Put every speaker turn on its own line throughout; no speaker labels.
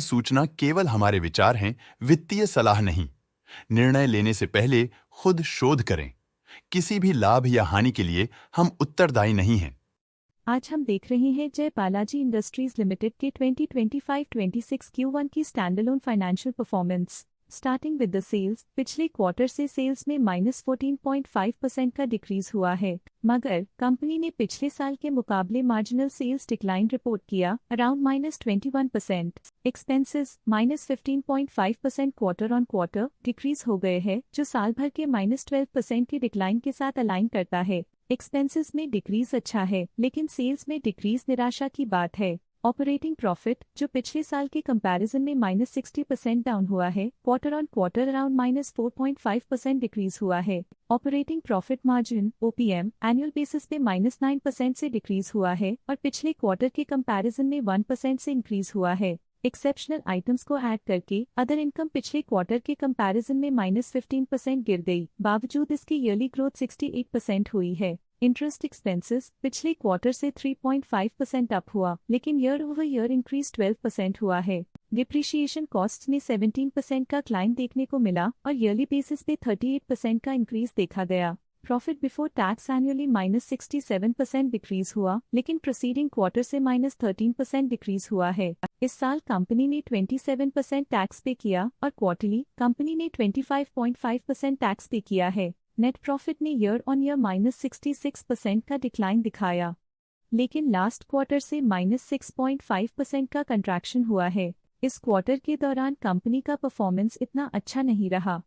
सूचना केवल हमारे विचार हैं, वित्तीय सलाह नहीं। निर्णय लेने से पहले खुद शोध करें। किसी भी लाभ या हानि के लिए हम उत्तरदायी नहीं हैं।
आज हम देख रहे हैं जय बालाजी इंडस्ट्रीज लिमिटेड के 2025-26 Q1 की standalone financial performance. Starting with the sales, पिछले क्वार्टर से सेल्स में -14.5% का डिक्रीज हुआ है, मगर कंपनी ने पिछले साल के मुकाबले मार्जिनल सेल्स डिक्लाइन रिपोर्ट किया, around -21%। Expenses -15.5% quarter on quarter decrease हो गए हैं, जो साल भर के -12% के डिक्लाइन के साथ अलाइन करता है। एक्सपेंसेस में डिक्रीज अच्छा है, लेकिन सेल्स में डिक्रीज निराशा की बात है। ऑपरेटिंग प्रॉफिट, जो पिछले साल के कंपैरिजन में -60% डाउन हुआ है, quarter on quarter around -4.5% decrease हुआ है। Operating profit margin (OPM) annual basis पे -9% से डिक्रीज हुआ है और पिछले क्वार्टर के कंपैरिजन में 1% से इंक्रीज हुआ है। एक्सेप्शनल आइटम्स को ऐड करके अदर इनकम पिछले क्वार्टर के कंपैरिजन में -15% गिर गई, बावजूद इसकी ईयरली ग्रोथ 68% हुई है। इंटरेस्ट एक्सपेंसेस पिछले क्वार्टर से 3.5% अप हुआ, लेकिन ईयर ओवर ईयर इंक्रीज 12% हुआ है। डिप्रिशिएशन कॉस्ट्स में 17% का क्लाइम देखने को मिला और ईयरली बेसिस पे 38% का इंक्रीज देखा गया। Profit before tax annually -67% decrease हुआ, लेकिन प्रोसीडिंग क्वार्टर से -13% डिक्रीज हुआ है। इस साल कंपनी ने 27% टैक्स पे किया और क्वार्टरली कंपनी ने 25.5% टैक्स पे किया है। नेट प्रॉफिट ने ईयर ऑन ईयर -66% का डिक्लाइन दिखाया, लेकिन लास्ट क्वार्टर से -6.5% का कंट्रैक्शन हुआ है। इस क्वार्टर के दौरान कंपनी का परफॉर्मेंस इतना अच्छा नहीं रहा।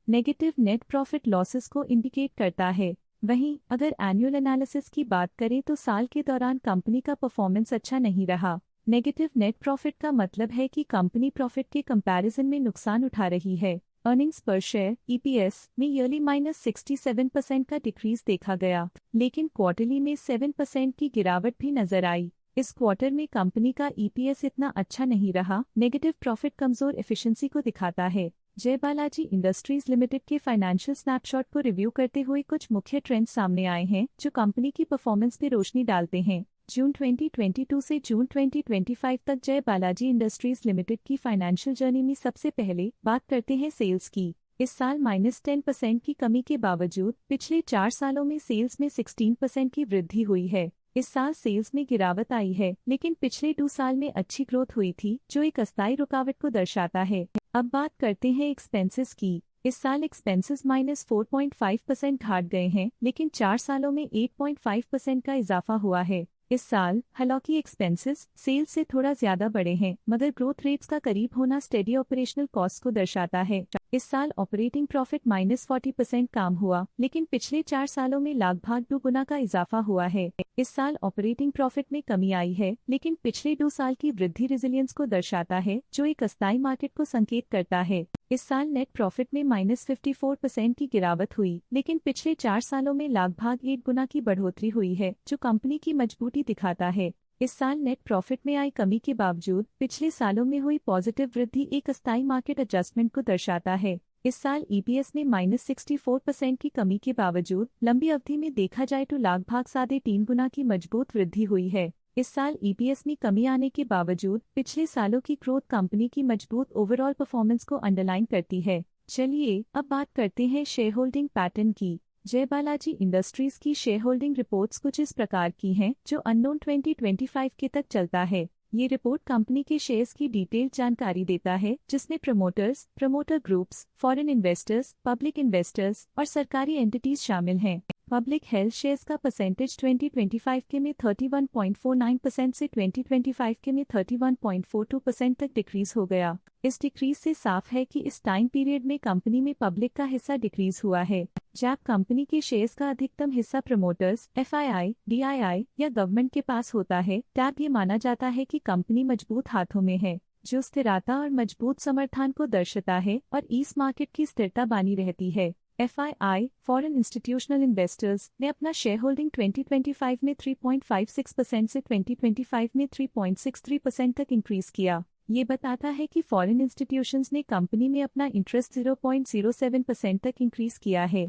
नेगेटिव नेट प्रॉफिट लॉसेस को इंडिकेट करता है। वहीं अगर एनुअल एनालिसिस की बात करें तो साल के दौरान कंपनी का परफॉर्मेंस अच्छा नहीं रहा। नेगेटिव नेट प्रॉफिट का मतलब है कि कंपनी प्रॉफिट के कंपैरिजन में नुकसान उठा रही है। अर्निंग्स पर शेयर (EPS) में ईयरली -67% का डिक्रीज देखा गया, लेकिन क्वार्टरली में 7% की गिरावट भी नजर आई। इस क्वार्टर में कंपनी का EPS इतना अच्छा नहीं रहा। नेगेटिव प्रॉफिट कमजोर एफिशिएंसी को दिखाता है। जय बालाजी इंडस्ट्रीज लिमिटेड के फाइनेंशियल स्नैपशॉट को रिव्यू करते हुए कुछ मुख्य ट्रेंड्स सामने आए हैं, जो कंपनी की परफॉर्मेंस पे रोशनी डालते हैं। जून 2022 से जून 2025 तक जय बालाजी इंडस्ट्रीज लिमिटेड की फाइनेंशियल जर्नी में सबसे पहले बात करते हैं सेल्स की। इस साल -10% की कमी के बावजूद पिछले 4 सालों में सेल्स में 16% की वृद्धि हुई है। इस साल सेल्स में गिरावट आई है, लेकिन पिछले 2 साल में अच्छी ग्रोथ हुई थी, जो एक अस्थायी रुकावट को दर्शाता है। अब बात करते हैं एक्सपेंसेस की। इस साल एक्सपेंसेस -4.5% घाट गए हैं, लेकिन 4 सालों में 8.5% का इजाफा हुआ है। इस साल हालांकि एक्सपेंसेस सेल्स से थोड़ा ज्यादा बढ़े हैं, मगर ग्रोथ रेट्स का करीब होना स्टेडी ऑपरेशनल कॉस्ट को दर्शाता है। इस साल ऑपरेटिंग प्रॉफिट -40% कम हुआ, लेकिन पिछले 4 सालों में लगभग 2 गुना का इजाफा हुआ है। इस साल ऑपरेटिंग प्रॉफिट में कमी आई है, लेकिन पिछले 2 साल की वृद्धि रेजिलियंस को दर्शाता है, जो एक अस्थायी मार्केट को संकेत करता है। इस साल नेट प्रॉफिट में -54% की गिरावट हुई, लेकिन पिछले 4 सालों में लगभग 1 गुना की बढ़ोतरी हुई है, जो कंपनी की मजबूती दिखाता है। इस साल नेट प्रॉफिट में आई कमी के बावजूद पिछले सालों में हुई पॉजिटिव वृद्धि एक अस्थायी मार्केट एडजस्टमेंट को दर्शाता है। इस साल EPS में -64% की कमी के बावजूद लंबी अवधि में देखा जाए तो लगभग 3.5 गुना की मजबूत वृद्धि हुई है। इस साल EPS में कमी आने के बावजूद पिछले सालों की ग्रोथ कंपनी की मजबूत ओवरऑल परफॉर्मेंस को अंडरलाइन करती है। चलिए अब बात करते हैं शेयर होल्डिंग पैटर्न की। जय बालाजी इंडस्ट्रीज की शेयर होल्डिंग रिपोर्ट्स कुछ इस प्रकार की हैं, जो अननोन 2025 के तक चलता है। ये रिपोर्ट कंपनी के शेयर्स की डिटेल्ड जानकारी देता है, जिसमें promoters, promoter groups, foreign investors, public investors और सरकारी एंटिटीज शामिल हैं। पब्लिक हेल्थ शेयर्स का परसेंटेज 2025 के में 31.49% से 2025 के में 31.42% तक डिक्रीज हो गया। इस डिक्रीज से साफ है कि इस टाइम पीरियड में कंपनी में पब्लिक का हिस्सा डिक्रीज हुआ है। जब कंपनी के शेयर्स का अधिकतम हिस्सा प्रमोटर्स, FII, DII या गवर्नमेंट के पास होता है, तब ये माना जाता है कि कंपनी मजबूत हाथों में है, जो स्थिरता और मजबूत समर्थन को दर्शाता है और इस मार्केट की स्थिरता बनी रहती है। FII, फॉरेन इंस्टीट्यूशनल इन्वेस्टर्स, ने अपना शेयर होल्डिंग 2025 में 3.56% से 2025 में 3.63% तक इंक्रीज किया। ये बताता है कि फॉरेन इंस्टीट्यूशंस ने कंपनी में अपना इंटरेस्ट 0.07% तक इंक्रीज किया है।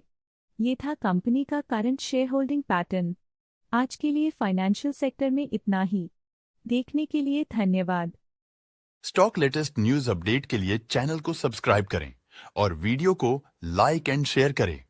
ये था कंपनी का करंट शेयर होल्डिंग पैटर्न। आज के लिए फाइनेंशियल सेक्टर में इतना ही। देखने के लिए धन्यवाद।
स्टॉक लेटेस्ट न्यूज अपडेट के लिए चैनल को सब्सक्राइब करें और वीडियो को लाइक एंड शेयर करें।